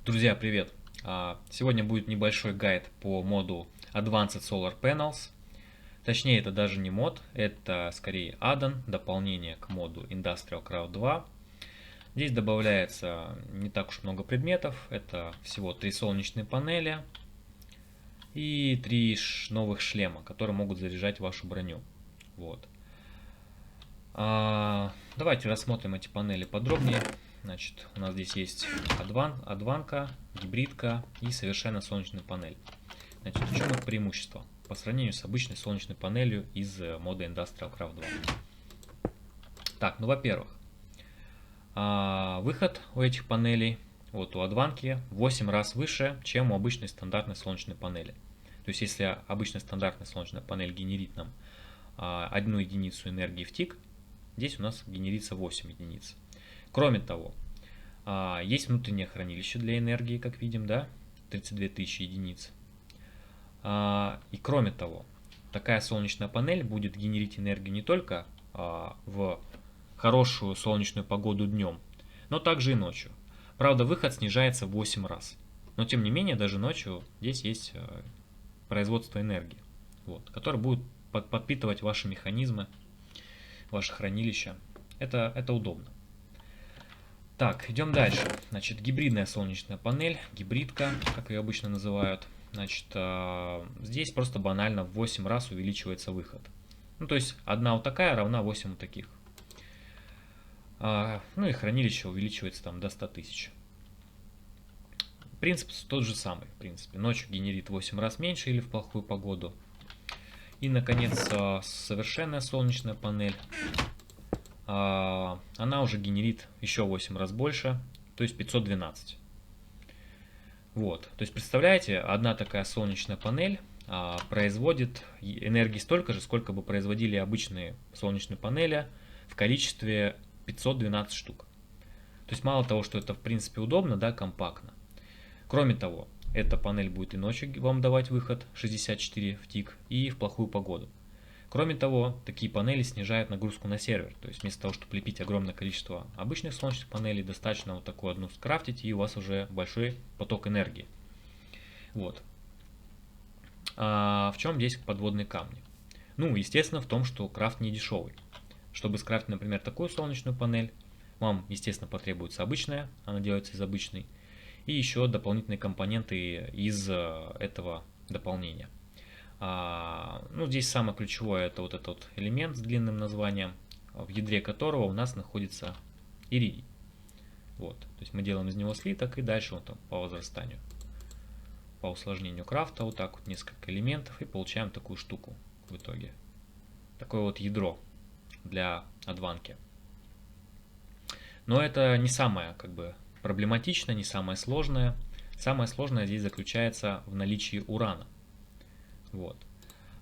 Друзья, привет! Сегодня будет небольшой гайд по моду Advanced Solar Panels. Точнее, это даже не мод, это скорее аддон, дополнение к моду Industrial Craft 2. Здесь добавляется не так уж много предметов, это всего 3 солнечные панели и 3 новых шлема, которые могут заряжать вашу броню. Вот. Давайте рассмотрим эти панели подробнее. Значит, у нас здесь есть адванка, гибридка и совершенно солнечная панель. Значит, в чем их преимущество по сравнению с обычной солнечной панелью из мода Industrial Craft 2? Так, ну во-первых, выход у этих панелей, вот у адванки, в 8 раз выше, чем у обычной стандартной солнечной панели. То есть, если обычная стандартная солнечная панель генерит нам 1 единицу энергии в тик, здесь у нас генерится 8 единиц. Кроме того, есть внутреннее хранилище для энергии, как видим, да, 32 тысячи единиц. И кроме того, такая солнечная панель будет генерить энергию не только в хорошую солнечную погоду днем, но также и ночью. Правда, выход снижается в 8 раз. Но тем не менее, даже ночью здесь есть производство энергии, вот, которое будет подпитывать ваши механизмы, ваше хранилище. Это удобно. Так, идем дальше. Значит, гибридная солнечная панель, гибридка, как ее обычно называют. Значит, здесь просто банально в 8 раз увеличивается выход. Ну, то есть, одна вот такая равна 8 вот таких. Ну и хранилище увеличивается там до 100 тысяч. Принцип тот же самый, в принципе. Ночью генерит 8 раз меньше или в плохую погоду. И, наконец, совершенная солнечная панель. Она уже генерит еще 8 раз больше, то есть 512. Вот, то есть представляете, одна такая солнечная панель производит энергии столько же, сколько бы производили обычные солнечные панели в количестве 512 штук. То есть мало того, что это в принципе удобно, да, компактно. Кроме того, эта панель будет и ночью вам давать выход 64 в тик и в плохую погоду. Кроме того, такие панели снижают нагрузку на сервер. То есть вместо того, чтобы лепить огромное количество обычных солнечных панелей, достаточно вот такую одну скрафтить, и у вас уже большой поток энергии. Вот. В чем здесь подводные камни? Ну, естественно, в том, что крафт не дешевый. Чтобы скрафтить, например, такую солнечную панель, вам, естественно, потребуется обычная, она делается из обычной, и еще дополнительные компоненты из этого дополнения. Ну, здесь самое ключевое это вот этот вот элемент с длинным названием, в ядре которого у нас находится иридий. Вот, то есть мы делаем из него слиток и дальше вот там по возрастанию, по усложнению крафта вот так вот несколько элементов и получаем такую штуку в итоге. Такое вот ядро для адванки. Но это не самое как бы проблематичное, не самое сложное. Самое сложное здесь заключается в наличии урана. Вот.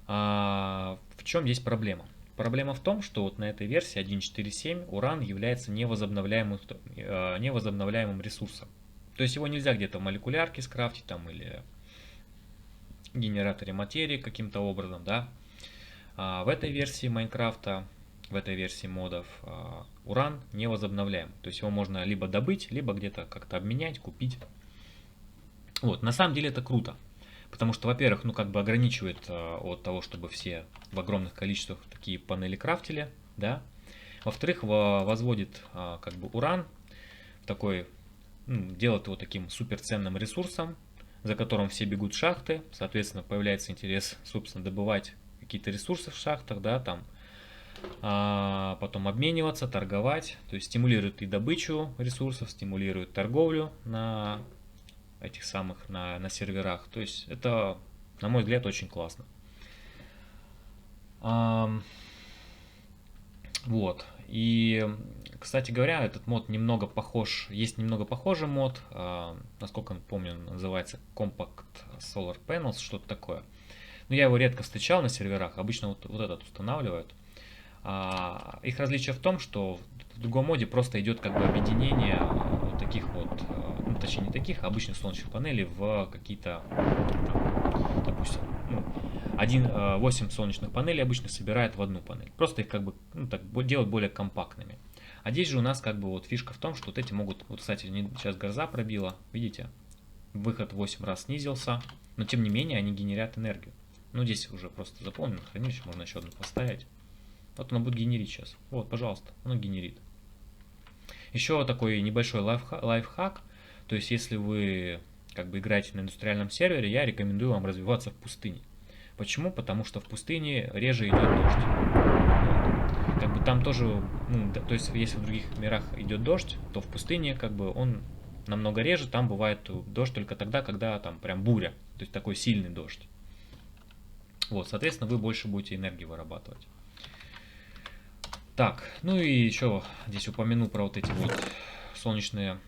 В чем здесь проблема? Проблема в том, что вот на этой версии 1.4.7 уран является невозобновляемым ресурсом. То есть его нельзя где-то в молекулярке скрафтить там, или в генераторе материи каким-то образом. Да? В этой версии Майнкрафта, в этой версии модов уран невозобновляем. То есть его можно либо добыть, либо где-то как-то обменять, купить. Вот. На самом деле это круто. Потому что, во-первых, ну как бы ограничивает от того, чтобы все в огромных количествах такие панели крафтили, да. Во-вторых, возводит как бы уран в такой, делает его таким суперценным ресурсом, за которым все бегут в шахты, соответственно, появляется интерес, собственно, добывать какие-то ресурсы в шахтах, да, там, потом обмениваться, торговать, то есть стимулирует и добычу ресурсов, стимулирует торговлю на этих самых на серверах. То есть это, на мой взгляд, очень классно. Вот. И, кстати говоря, этот мод немного похож, есть немного похожий мод, насколько помню, называется Compact Solar Panels, что-то такое. Но я его редко встречал на серверах, обычно вот этот устанавливают. Их различие в том, что в другом моде просто идет как бы объединение вот таких вот, ну, точнее не таких, а обычных солнечных панелей в какие-то, допустим, 8 солнечных панелей обычно собирают в одну панель. Просто их как бы так, делают более компактными. А здесь же у нас как бы вот фишка в том, что вот эти могут, вот кстати, сейчас гроза пробила, видите, выход в 8 раз снизился, но тем не менее они генерят энергию. Ну, здесь уже просто заполнено хранилище, можно еще одно поставить. Вот оно будет генерить сейчас. Вот, пожалуйста, оно генерит. Еще такой небольшой лайфхак. То есть, если вы как бы играете на индустриальном сервере, я рекомендую вам развиваться в пустыне. Почему? Потому что в пустыне реже идет дождь. Вот. Как бы там тоже, ну, то есть, если в других мирах идет дождь, то в пустыне как бы он намного реже. Там бывает дождь только тогда, когда там прям буря. То есть, такой сильный дождь. Вот, соответственно, вы больше будете энергии вырабатывать. Так, ну и еще здесь упомяну про вот эти вот солнечные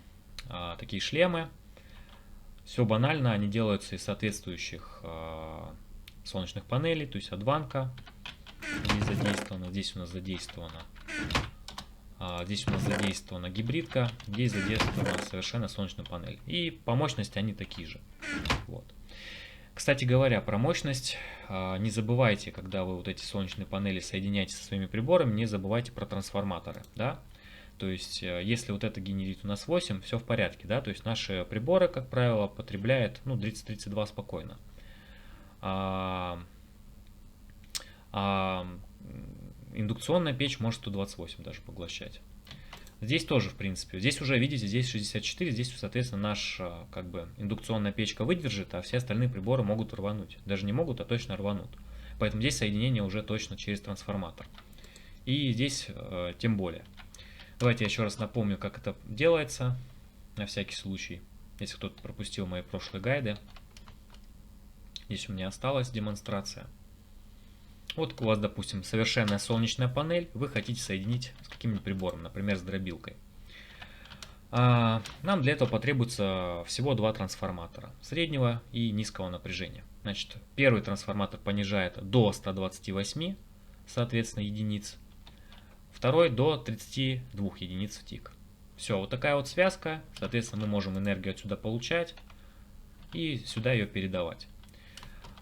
такие шлемы. Все банально, они делаются из соответствующих солнечных панелей, то есть адванка здесь задействована, здесь у нас задействована, здесь у нас задействована гибридка, здесь задействована совершенно солнечная панель. И по мощности они такие же. Вот. Кстати говоря, про мощность, не забывайте, когда вы вот эти солнечные панели соединяете со своими приборами, не забывайте про трансформаторы, да. То есть, если вот это генерит у нас 8, все в порядке, да, то есть наши приборы, как правило, потребляют, ну, 30-32 спокойно. Индукционная печь может 128 даже поглощать. Здесь тоже, в принципе, здесь уже, видите, здесь 64, здесь, соответственно, наша, как бы, индукционная печка выдержит, а все остальные приборы могут рвануть. Даже не могут, а точно рванут. Поэтому здесь соединение уже точно через трансформатор. И здесь тем более. Давайте я еще раз напомню, как это делается, на всякий случай, если кто-то пропустил мои прошлые гайды. Здесь у меня осталась демонстрация. Вот у вас, допустим, совершенная солнечная панель, вы хотите соединить с каким-нибудь прибором, например, с дробилкой. Нам для этого потребуется всего два трансформатора, среднего и низкого напряжения. Значит, первый трансформатор понижает до 128, соответственно, единиц. Второй до 32 единиц в тик. Все, вот такая вот связка. Соответственно, мы можем энергию отсюда получать и сюда ее передавать.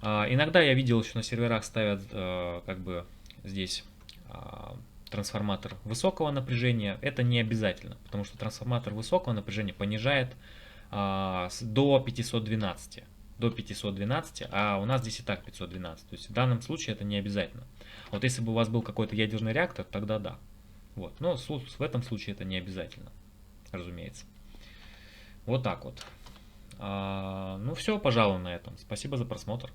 Иногда я видел, еще на серверах ставят как бы здесь трансформатор высокого напряжения. Это не обязательно, потому что трансформатор высокого напряжения понижает до 512. До 512, а у нас здесь и так 512. То есть в данном случае это не обязательно. Вот если бы у вас был какой-то ядерный реактор, тогда да. Вот. Но в этом случае это не обязательно, разумеется. Вот так вот. Ну все, пожалуй, на этом. Спасибо за просмотр.